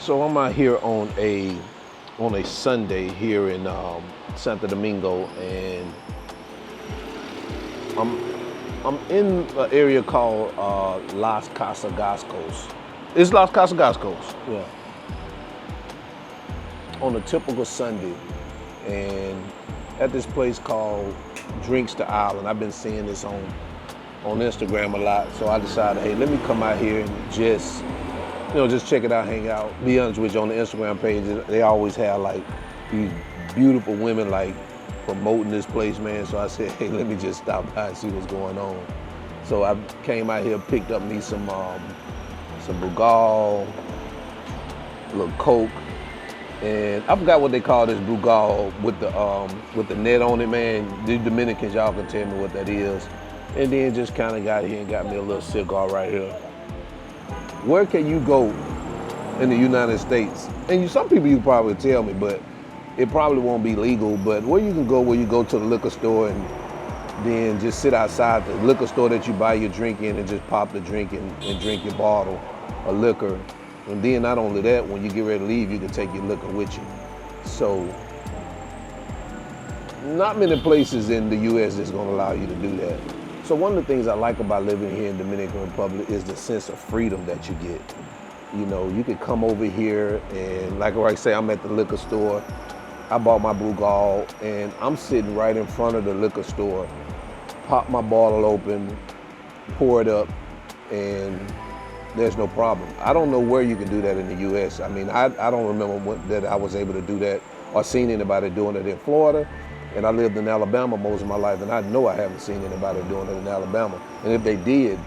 So I'm out here on a Sunday here in Santo Domingo, and I'm in an area called Las Casagasaos. It's Las Casagasaos. Yeah. On a typical Sunday, and at this place called Drinks the Island. I've been seeing this on Instagram a lot, so I decided, hey, let me come out here and just check it out, hang out. Be honest with you, on the Instagram page, they always have like these beautiful women like promoting this place, man. So I said, hey, let me just stop by and see what's going on. So I came out here, picked up me some Brugal, a little Coke, and I forgot what they call this Brugal with the net on it, man. The Dominicans, y'all can tell me what that is. And then just kind of got here and got me a little cigar right here. Where can you go in the United States? And some people you probably tell me, but it probably won't be legal, but where you can go, where you go to the liquor store and then just sit outside the liquor store that you buy your drink in and just pop the drink and drink your bottle of liquor. And then not only that, when you get ready to leave, you can take your liquor with you. So not many places in the US that's gonna allow you to do that. So one of the things I like about living here in Dominican Republic is the sense of freedom that you get. You know, you could come over here and like I say, I'm at the liquor store. I bought my Brugal and I'm sitting right in front of the liquor store, pop my bottle open, pour it up, and there's no problem. I don't know where you can do that in the US. I mean, I don't remember that I was able to do that or seen anybody doing it in Florida. And I lived in Alabama most of my life, and I know I haven't seen anybody doing it in Alabama. And if they did,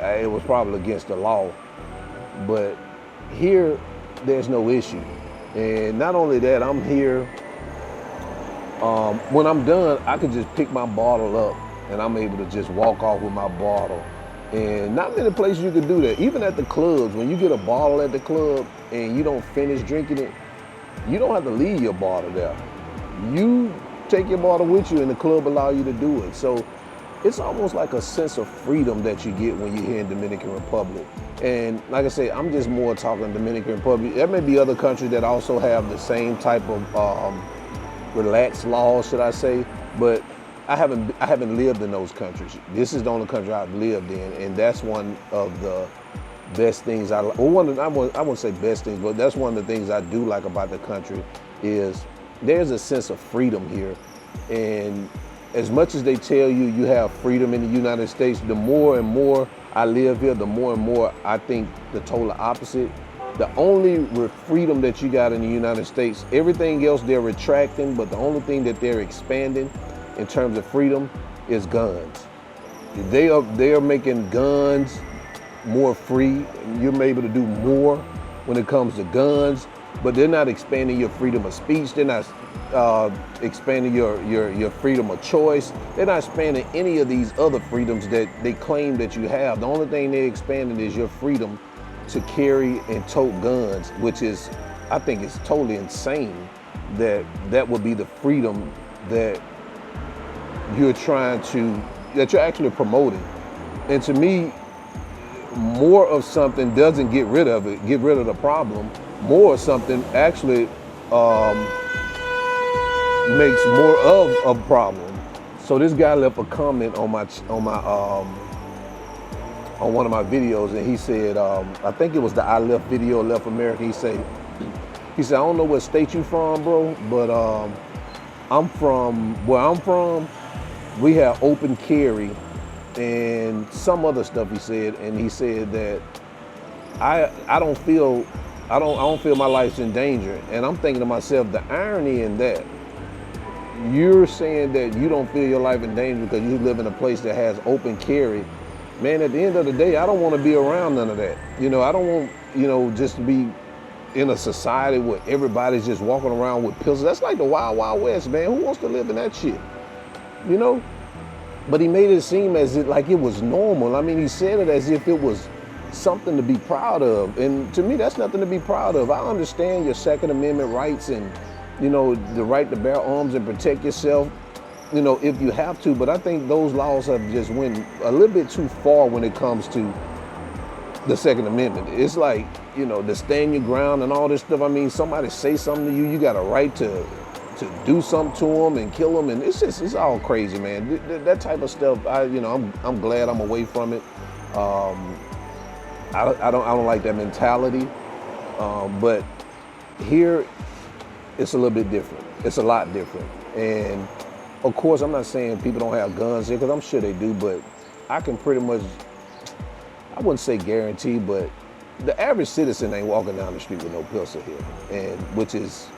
it was probably against the law. But here, there's no issue. And not only that, I'm here, when I'm done, I can just pick my bottle up, and I'm able to just walk off with my bottle. And not many places you can do that. Even at the clubs, when you get a bottle at the club and you don't finish drinking it, you don't have to leave your bottle there. You take your bottle with you and the club allow you to do it. So it's almost like a sense of freedom that you get when you're here in Dominican Republic. And like I say, I'm just more talking Dominican Republic. There may be other countries that also have the same type of relaxed laws, should I say, but I haven't lived in those countries. This is the only country I've lived in, and that's one of the best things I wouldn't say best things, but that's one of the things I do like about the country is there's a sense of freedom here. And as much as they tell you you have freedom in the United States, the more and more I live here, the more and more I think the total opposite. The only freedom that you got in the United States, everything else they're retracting, but the only thing that they're expanding in terms of freedom is guns. They are making guns more free. You're able to do more when it comes to guns. But they're not expanding your freedom of speech. They're not expanding your freedom of choice. They're not expanding any of these other freedoms that they claim that you have. The only thing they're expanding is your freedom to carry and tote guns, which is, I think it's totally insane that would be the freedom that you're actually promoting. And to me, more of something doesn't get rid of the problem. More of something actually makes more of a problem. So this guy left a comment on one of my videos, and he said, I think it was the I Left video, Left America. He said, I don't know what state you from, bro, but where I'm from, we have open carry and some other stuff, he said. And he said that I don't feel my life's in danger. And I'm thinking to myself, the irony in that, you're saying that you don't feel your life in danger because you live in a place that has open carry. Man, at the end of the day, I don't want to be around none of that. I don't want, just to be in a society where everybody's just walking around with pistols. That's like the Wild Wild West, man. Who wants to live in that shit? But he made it seem as if like it was normal. I mean, he said it as if it was something to be proud of. And to me, that's nothing to be proud of. I understand your Second Amendment rights and, the right to bear arms and protect yourself, if you have to. But I think those laws have just went a little bit too far when it comes to the Second Amendment. It's like, you know, to stand your ground and all this stuff. I mean, somebody say something to you, you got a right to do something to them and kill them, and it's all crazy, man. That type of stuff, I'm glad I'm away from it. I don't like that mentality, but here it's a little bit different. It's a lot different, and of course, I'm not saying people don't have guns here, because I'm sure they do, but I can pretty much, I wouldn't say guarantee, but the average citizen ain't walking down the street with no pistol here, and which is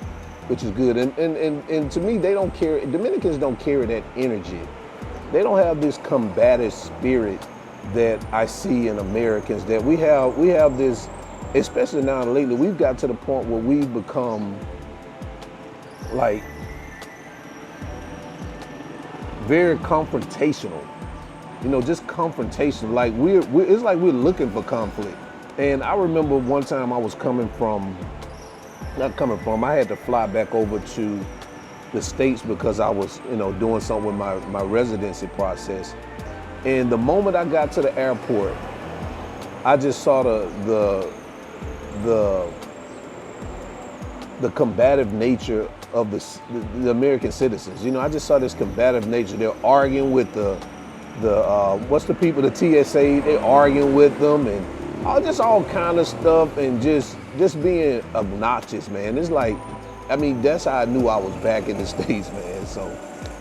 good. And to me, they don't carry, Dominicans don't carry that energy. They don't have this combative spirit that I see in Americans, that we have this, especially now lately, we've got to the point where we've become like very confrontational. You know, just confrontational. Like it's like we're looking for conflict. And I remember one time I was I had to fly back over to the States because I was, doing something with my residency process. And the moment I got to the airport, I just saw the combative nature of the American citizens. You know, I just saw this combative nature. They're arguing with the TSA, they're arguing with them, and all kind of stuff, and just being obnoxious, man. It's like, I mean, that's how I knew I was back in the States, man. So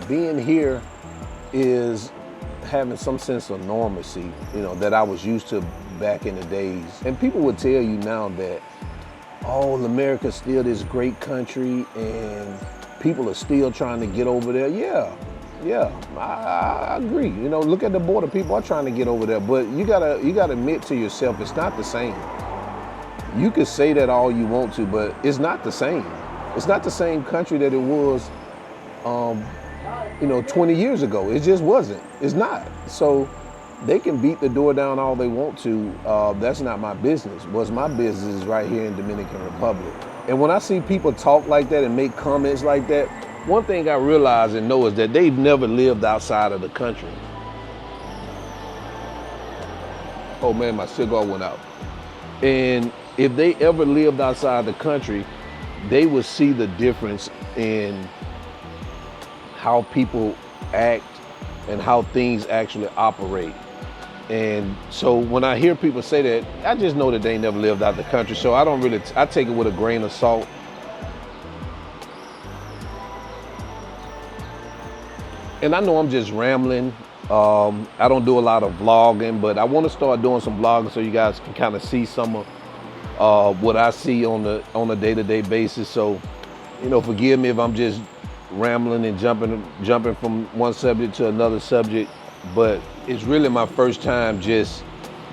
being here is having some sense of normalcy, that I was used to back in the days. And people would tell you now that, oh, America's still this great country and people are still trying to get over there. Yeah, I agree. Look at the border. People are trying to get over there, but you gotta admit to yourself, it's not the same. You can say that all you want to, but it's not the same. It's not the same country that it was, 20 years ago. It just wasn't. It's not. So they can beat the door down all they want to. That's not my business. What's my business is right here in Dominican Republic. And when I see people talk like that and make comments like that, one thing I realize and know is that they've never lived outside of the country. Oh man, my cigar went out. And if they ever lived outside the country, they would see the difference in how people act and how things actually operate. And so when I hear people say that, I just know that they never lived out the country. So I take it with a grain of salt. And I know I'm just rambling. I don't do a lot of vlogging, but I want to start doing some vlogging so you guys can kind of see some of what I see on a day-to-day basis. So, forgive me if I'm just rambling and jumping from one subject to another subject, but it's really my first time just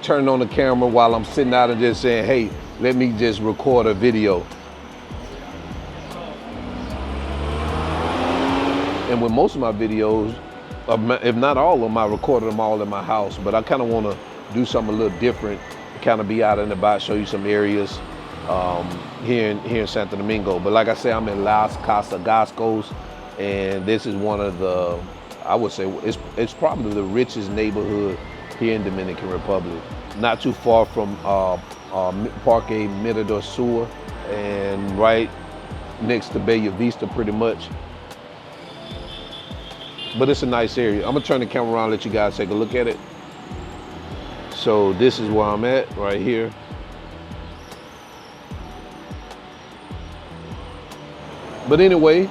turning on the camera while I'm sitting out and just saying, hey, let me just record a video. And with most of my videos, if not all of them, I recorded them all in my house, but I kind of want to do something a little different, kind of be out and about, show you some areas here in Santo Domingo. But like I say, I'm in Las Casagasaos, and this is one of the, I would say, it's probably the richest neighborhood here in Dominican Republic. Not too far from Parque Mirador Sur, and right next to Bella Vista pretty much. But it's a nice area. I'm gonna turn the camera around and let you guys take a look at it. So this is where I'm at, right here. But anyway,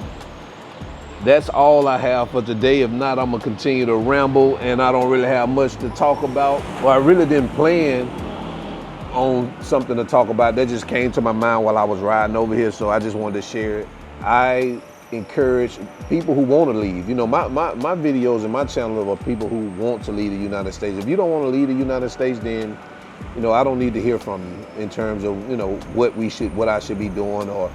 that's all I have for today. If not, I'm gonna continue to ramble, and I don't really have much to talk about. Well, I really didn't plan on something to talk about. That just came to my mind while I was riding over here, so I just wanted to share it. I encourage people who want to leave. My videos and my channel are people who want to leave the United States. If you don't want to leave the United States, then I don't need to hear from you in terms of what I should be doing, or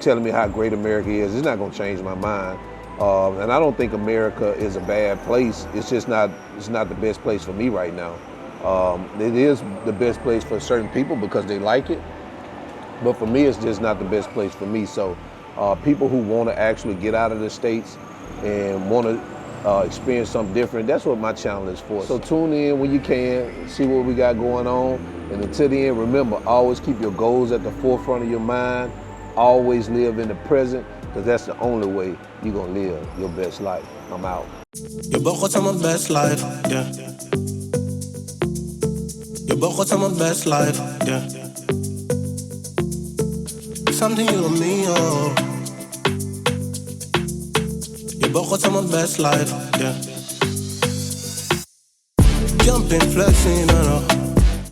telling me how great America is. It's not going to change my mind. And I don't think America is a bad place. It's just not the best place for me right now. It is the best place for certain people because they like it, but for me, it's just not the best place for me. So people who want to actually get out of the States and want to experience something different. That's what my channel is for. So tune in when you can, see what we got going on. And until the end, remember, always keep your goals at the forefront of your mind. Always live in the present, because that's the only way you're going to live your best life. I'm out. Je begon aan mijn best life, yeah. Je begon aan mijn best life, yeah. Something you and me, oh. Je begon aan mijn best life, yeah. Jumping, flexing, no.